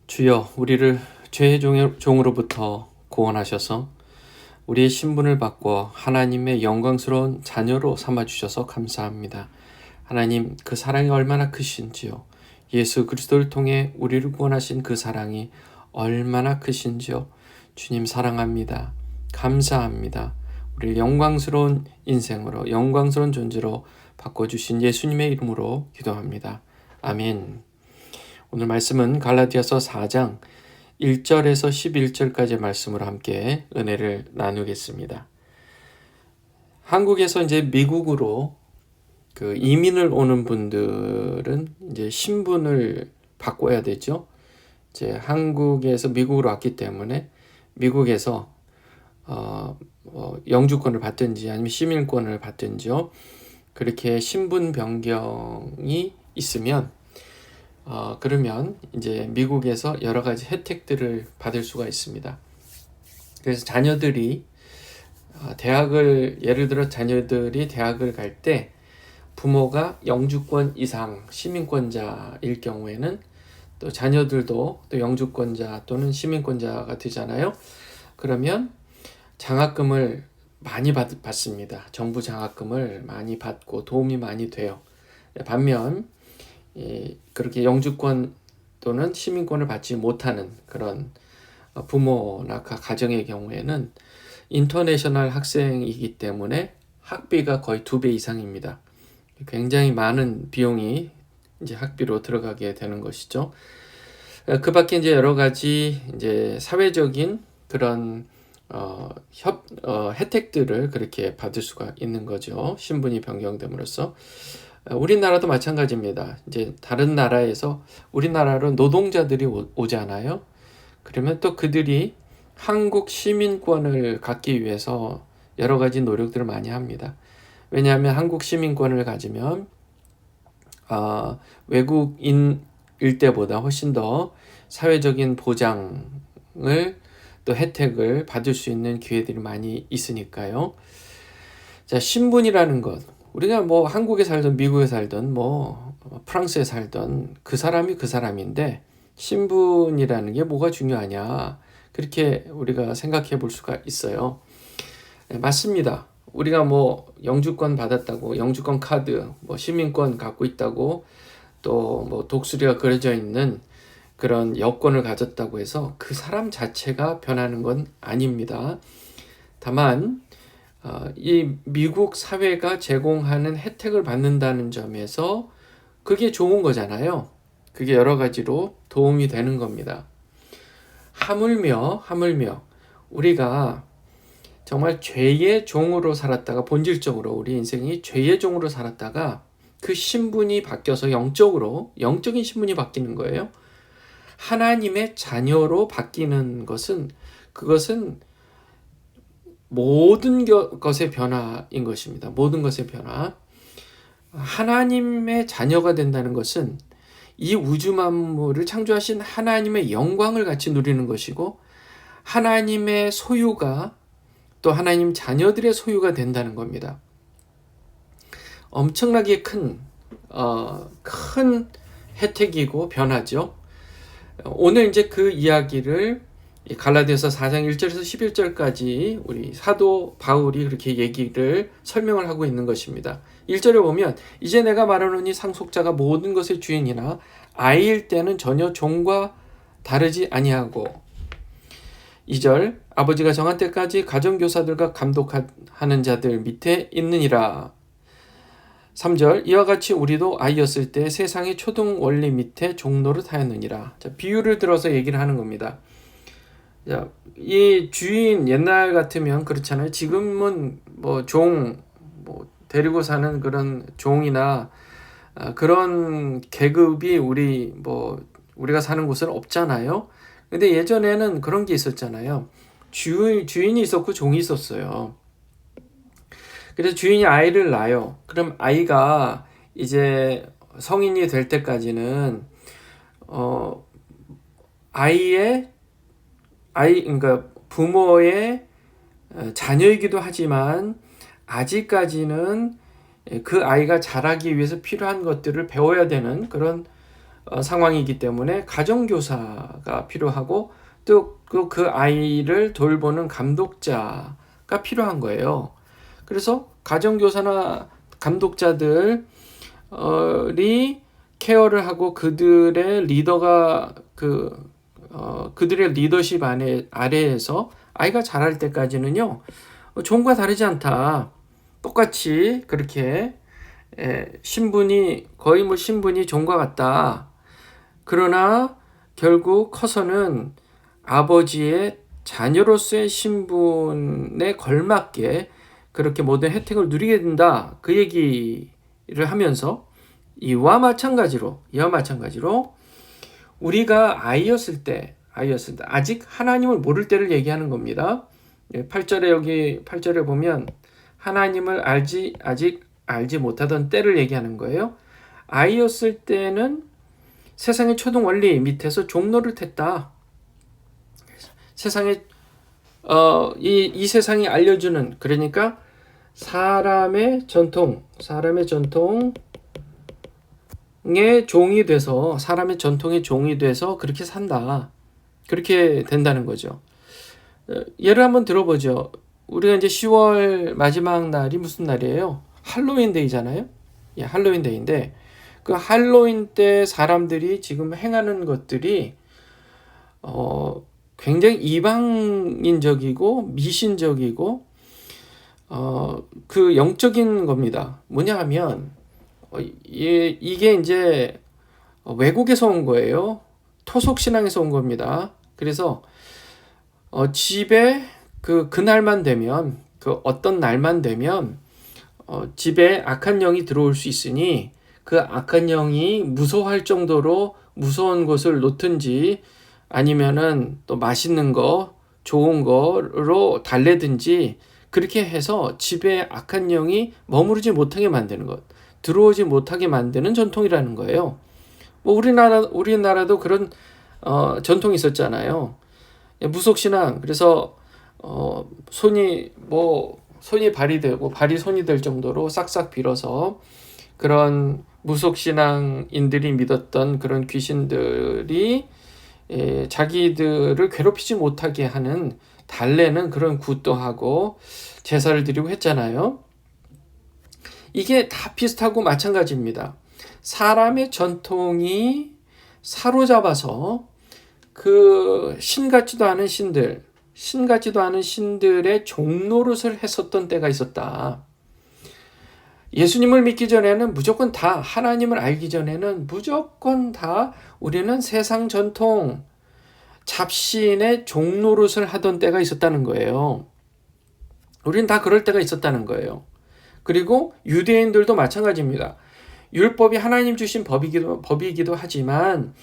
주여, 우리를 죄의 종으로부터 구원하셔서 우리의 신분을 바꿔 하나님의 영광스러운 자녀로 삼아주셔서 감사합니다. 하나님, 그 사랑이 얼마나 크신지요. 예수 그리스도를 통해 우리를 구원하신 그 사랑이 얼마나 크신지요. 주님 사랑합니다. 감사합니다. 우리를 영광스러운 인생으로, 영광스러운 존재로 바꿔주신 예수님의 이름으로 기도합니다. 아멘. 오늘 말씀은 갈라디아서 4장 1절에서 11절까지의 말씀으로 함께 은혜를 나누겠습니다. 한국에서 이제 미국으로 그 이민을 오는 분들은 이제 신분을 바꿔야 되죠. 이제 한국에서 미국으로 왔기 때문에 미국에서 영주권을 받든지 아니면 시민권을 받든지요. 그렇게 신분 변경이 있으면 그러면 이제 미국에서 여러 가지 혜택들을 받을 수가 있습니다. 그래서 자녀들이 예를 들어 자녀들이 대학을 갈 때 부모가 영주권 이상 시민권자일 경우에는 또 자녀들도 또 영주권자 또는 시민권자가 되잖아요. 그러면 장학금을 많이 받습니다. 정부 장학금을 많이 받고 도움이 많이 돼요. 반면 그렇게 영주권 또는 시민권을 받지 못하는 그런 부모나 가정의 경우에는 인터내셔널 학생이기 때문에 학비가 거의 2배 이상입니다. 굉장히 많은 비용이 이제 학비로 들어가게 되는 것이죠. 그 밖에 이제 여러 가지 이제 사회적인 그런 혜택들을 그렇게 받을 수가 있는 거죠. 신분이 변경됨으로써. 우리나라도 마찬가지입니다. 이제 다른 나라에서 우리나라로 노동자들이 오잖아요. 그러면 또 그들이 한국 시민권을 갖기 위해서 여러 가지 노력들을 많이 합니다. 왜냐하면 한국 시민권을 가지면 외국인일 때보다 훨씬 더 사회적인 보장을 또 혜택을 받을 수 있는 기회들이 많이 있으니까요. 자, 신분이라는 것. 우리가 뭐 한국에 살든 미국에 살든 뭐 프랑스에 살든 그 사람이 그 사람인데 신분이라는 게 뭐가 중요하냐. 그렇게 우리가 생각해 볼 수가 있어요. 네, 맞습니다. 우리가 뭐 영주권 받았다고 영주권 카드, 뭐 시민권 갖고 있다고 또 뭐 독수리가 그려져 있는 그런 여권을 가졌다고 해서 그 사람 자체가 변하는 건 아닙니다. 다만 이 미국 사회가 제공하는 혜택을 받는다는 점에서 그게 좋은 거잖아요. 그게 여러 가지로 도움이 되는 겁니다. 하물며 우리가 정말 죄의 종으로 살았다가 본질적으로 우리 인생이 죄의 종으로 살았다가 그 신분이 바뀌어서 영적인 신분이 바뀌는 거예요. 하나님의 자녀로 바뀌는 그것은 모든 것의 변화인 것입니다. 모든 것의 변화. 하나님의 자녀가 된다는 것은 이 우주 만물을 창조하신 하나님의 영광을 같이 누리는 것이고 하나님의 소유가 또 하나님 자녀들의 소유가 된다는 겁니다. 엄청나게 큰 혜택이고 변화죠. 오늘 이제 그 이야기를 갈라디아서 4장 1절에서 11절까지 우리 사도 바울이 그렇게 설명을 하고 있는 것입니다. 1절에 보면 이제 내가 말하노니 상속자가 모든 것의 주인이나 아이일 때는 전혀 종과 다르지 아니하고 2절 아버지가 정한 때까지 가정교사들과 감독하는 자들 밑에 있느니라. 3절 이와 같이 우리도 아이였을 때 세상의 초등 원리 밑에 종노릇하였느니라. 자, 비유를 들어서 얘기를 하는 겁니다. 자, 이 주인 옛날 같으면 그렇잖아요. 지금은 뭐 데리고 사는 그런 종이나 그런 계급이 우리가 사는 곳은 없잖아요. 근데 예전에는 그런 게 있었잖아요. 주인이 있었고 종이 있었어요. 그래서 주인이 아이를 낳아요. 그럼 아이가 이제 성인이 될 때까지는 그러니까 부모의 자녀이기도 하지만 아직까지는 그 아이가 자라기 위해서 필요한 것들을 배워야 되는 그런 상황이기 때문에 가정교사가 필요하고 또 그 아이를 돌보는 감독자가 필요한 거예요. 그래서 가정교사나 감독자들이 케어를 하고 그들의 리더가 그들의 리더십 아래에서 아이가 자랄 때까지는요, 종과 다르지 않다. 똑같이 그렇게 거의 신분이 종과 같다. 그러나 결국 커서는 아버지의 자녀로서의 신분에 걸맞게 그렇게 모든 혜택을 누리게 된다. 그 얘기를 하면서 이와 마찬가지로 우리가 아이였을 때 아직 하나님을 모를 때를 얘기하는 겁니다. 8절에 보면 하나님을 아직 알지 못하던 때를 얘기하는 거예요. 아이였을 때는 세상의 초등 원리 밑에서 종노릇 했다. 세상에 이 세상이 알려주는, 그러니까 사람의 전통의 종이 돼서 그렇게 산다. 그렇게 된다는 거죠. 예를 한번 들어보죠. 우리가 이제 10월 마지막 날이 무슨 날이에요? 할로윈데이잖아요. 예, 할로윈데이인데 그 할로윈 때 사람들이 지금 행하는 것들이 굉장히 이방인적이고 미신적이고 그 영적인 겁니다. 뭐냐 하면 이게 이제 외국에서 온 거예요. 토속신앙에서 온 겁니다. 그래서 집에 그날만 되면 어떤 날만 되면 집에 악한 영이 들어올 수 있으니 그 악한 영이 무서워할 정도로 무서운 것을 놓든지 아니면은 또 맛있는 거 좋은 거로 달래든지 그렇게 해서 집에 악한 영이 머무르지 못하게 만드는 것, 들어오지 못하게 만드는 전통이라는 거예요. 뭐 우리나라도 그런 전통이 있었잖아요. 무속신앙. 그래서 손이 발이 되고 발이 손이 될 정도로 싹싹 빌어서 그런 무속신앙인들이 믿었던 그런 귀신들이 자기들을 괴롭히지 못하게 하는 달래는 그런 굿도 하고 제사를 드리고 했잖아요. 이게 다 비슷하고 마찬가지입니다. 사람의 전통이 사로잡아서 그 신같지도 않은 신들의 종노릇을 했었던 때가 있었다. 예수님을 믿기 전에는 무조건 다, 하나님을 알기 전에는 무조건 다 우리는 세상 전통, 잡신의 종노릇을 하던 때가 있었다는 거예요. 우리는 다 그럴 때가 있었다는 거예요. 그리고 유대인들도 마찬가지입니다. 율법이 하나님 주신 법이기도 하지만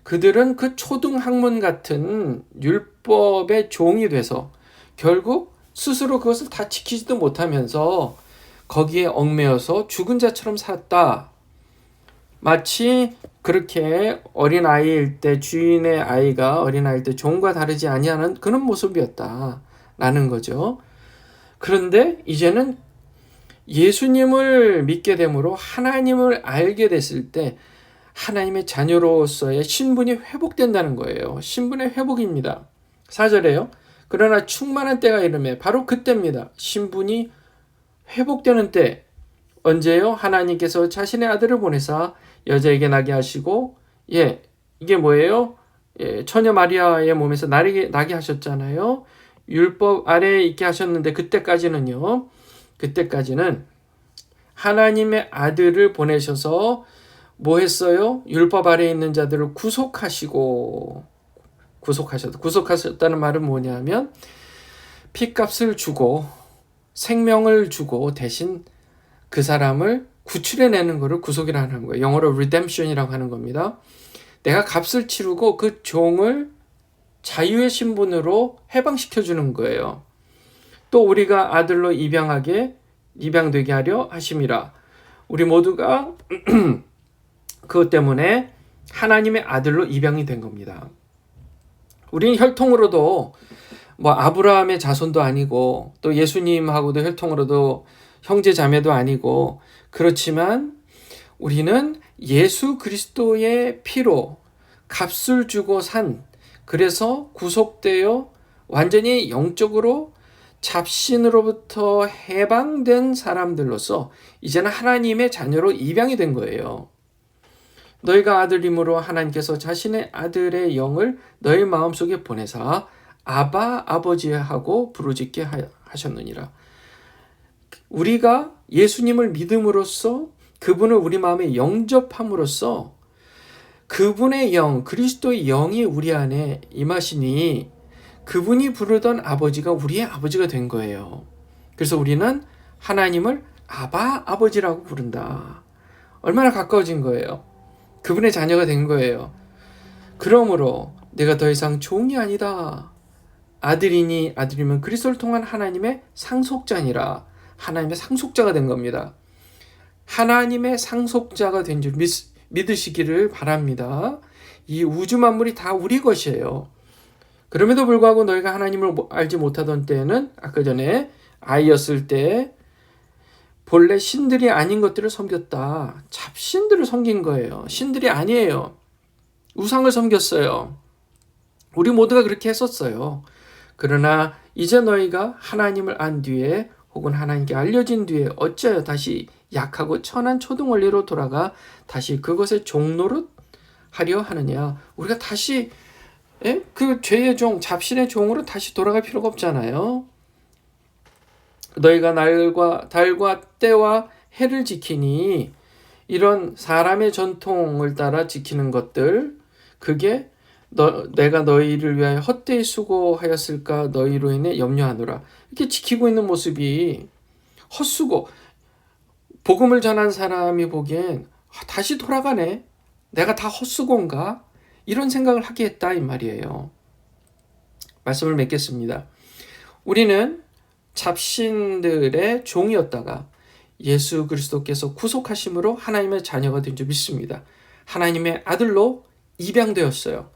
그들은 그 초등학문 같은 율법의 종이 돼서 결국 스스로 그것을 다 지키지도 못하면서 거기에 얽매여서 죽은 자처럼 살았다. 마치 그렇게 어린아이일 때 주인의 아이가 어린아이일 때 종과 다르지 아니하는 그런 모습이었다라는 거죠. 그런데 이제는 예수님을 믿게 됨으로 하나님을 알게 됐을 때 하나님의 자녀로서의 신분이 회복된다는 거예요. 신분의 회복입니다. 4절에요. 그러나 충만한 때가 이르매 바로 그때입니다. 신분이 회복되는 때. 언제요? 하나님께서 자신의 아들을 보내사 여자에게 나게 하시고 이게 뭐예요? 처녀 마리아의 몸에서 나게 하셨잖아요. 율법 아래에 있게 하셨는데 그때까지는 하나님의 아들을 보내셔서 뭐 했어요? 율법 아래에 있는 자들을 구속하셨다는 말은 뭐냐면 핏값을 주고 생명을 주고 대신 그 사람을 구출해내는 것을 구속이라는 거예요. 영어로 redemption이라고 하는 겁니다. 내가 값을 치르고 그 종을 자유의 신분으로 해방시켜주는 거예요. 또 우리가 아들로 입양되게 하려 하심이라. 우리 모두가 그것 때문에 하나님의 아들로 입양이 된 겁니다. 우리는 혈통으로도 아브라함의 자손도 아니고 또 예수님하고도 혈통으로도 형제 자매도 아니고 그렇지만 우리는 예수 그리스도의 피로 값을 주고 산, 그래서 구속되어 완전히 영적으로 잡신으로부터 해방된 사람들로서 이제는 하나님의 자녀로 입양이 된 거예요. 너희가 아들임으로 하나님께서 자신의 아들의 영을 너희 마음속에 보내사 아바 아버지 하고 부르짖게 하셨느니라. 우리가 예수님을 믿음으로써 그분을 우리 마음에 영접함으로써 그분의 영, 그리스도의 영이 우리 안에 임하시니 그분이 부르던 아버지가 우리의 아버지가 된 거예요. 그래서 우리는 하나님을 아바 아버지라고 부른다. 얼마나 가까워진 거예요. 그분의 자녀가 된 거예요. 그러므로 내가 더 이상 종이 아니다. 아들이니 아들이면 그리스도를 통한 하나님의 상속자니라. 하나님의 상속자가 된 겁니다. 하나님의 상속자가 된 줄 믿으시기를 바랍니다. 이 우주 만물이 다 우리 것이에요. 그럼에도 불구하고 너희가 하나님을 알지 못하던 때에는 아까 전에 아이였을 때 본래 신들이 아닌 것들을 섬겼다. 잡신들을 섬긴 거예요. 신들이 아니에요. 우상을 섬겼어요. 우리 모두가 그렇게 했었어요. 그러나 이제 너희가 하나님을 안 뒤에 혹은 하나님께 알려진 뒤에 어찌하여 다시 약하고 천한 초등원리로 돌아가 다시 그것의 종노릇 하려 하느냐. 우리가 다시 그 죄의 종, 잡신의 종으로 다시 돌아갈 필요가 없잖아요. 너희가 날과 달과 때와 해를 지키니 이런 사람의 전통을 따라 지키는 것들, 그게 내가 너희를 위하여 헛되이 수고하였을까 너희로 인해 염려하노라. 이렇게 지키고 있는 모습이 헛수고, 복음을 전한 사람이 보기엔 다시 돌아가네. 내가 다 헛수고인가? 이런 생각을 하게 했다 이 말이에요. 말씀을 맺겠습니다. 우리는 잡신들의 종이었다가 예수 그리스도께서 구속하심으로 하나님의 자녀가 된 줄 믿습니다. 하나님의 아들로 입양되었어요.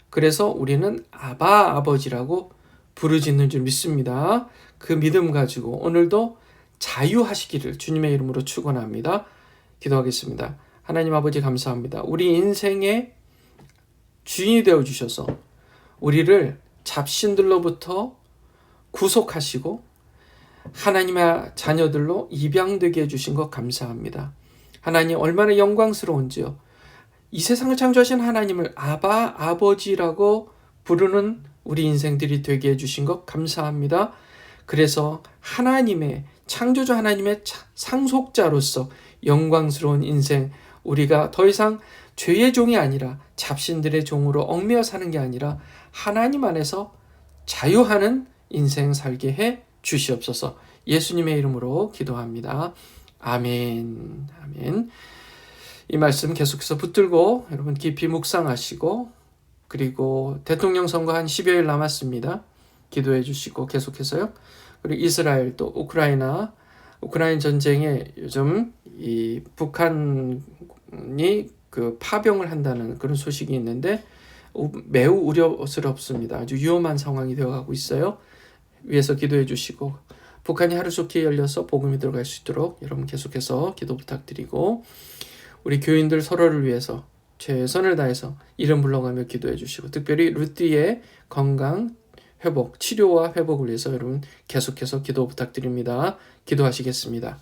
그래서 우리는 아바 아버지라고 부르짖는 줄 믿습니다. 그 믿음 가지고 오늘도 자유하시기를 주님의 이름으로 축원합니다. 기도하겠습니다. 하나님 아버지 감사합니다. 우리 인생의 주인이 되어 주셔서 우리를 잡신들로부터 구속하시고 하나님의 자녀들로 입양되게 해주신 것 감사합니다. 하나님 얼마나 영광스러운지요. 이 세상을 창조하신 하나님을 아바 아버지라고 부르는 우리 인생들이 되게 해주신 것 감사합니다. 그래서 하나님의 창조주 하나님의 상속자로서 영광스러운 인생, 우리가 더 이상 죄의 종이 아니라 잡신들의 종으로 얽매여 사는 게 아니라 하나님 안에서 자유하는 인생 살게 해 주시옵소서. 예수님의 이름으로 기도합니다. 아멘. 아멘. 이 말씀 계속해서 붙들고 여러분 깊이 묵상하시고, 그리고 대통령 선거 한 10여일 남았습니다. 기도해 주시고 계속해서요. 그리고 이스라엘 또 우크라이나 전쟁에 요즘 이 북한이 그 파병을 한다는 그런 소식이 있는데 매우 우려스럽습니다. 아주 위험한 상황이 되어가고 있어요. 위에서 기도해 주시고 북한이 하루속히 열려서 복음이 들어갈 수 있도록 여러분 계속해서 기도 부탁드리고, 우리 교인들 서로를 위해서 최선을 다해서 이름 불러가며 기도해 주시고, 특별히 루티의 건강 회복, 치료와 회복을 위해서 여러분 계속해서 기도 부탁드립니다. 기도하시겠습니다.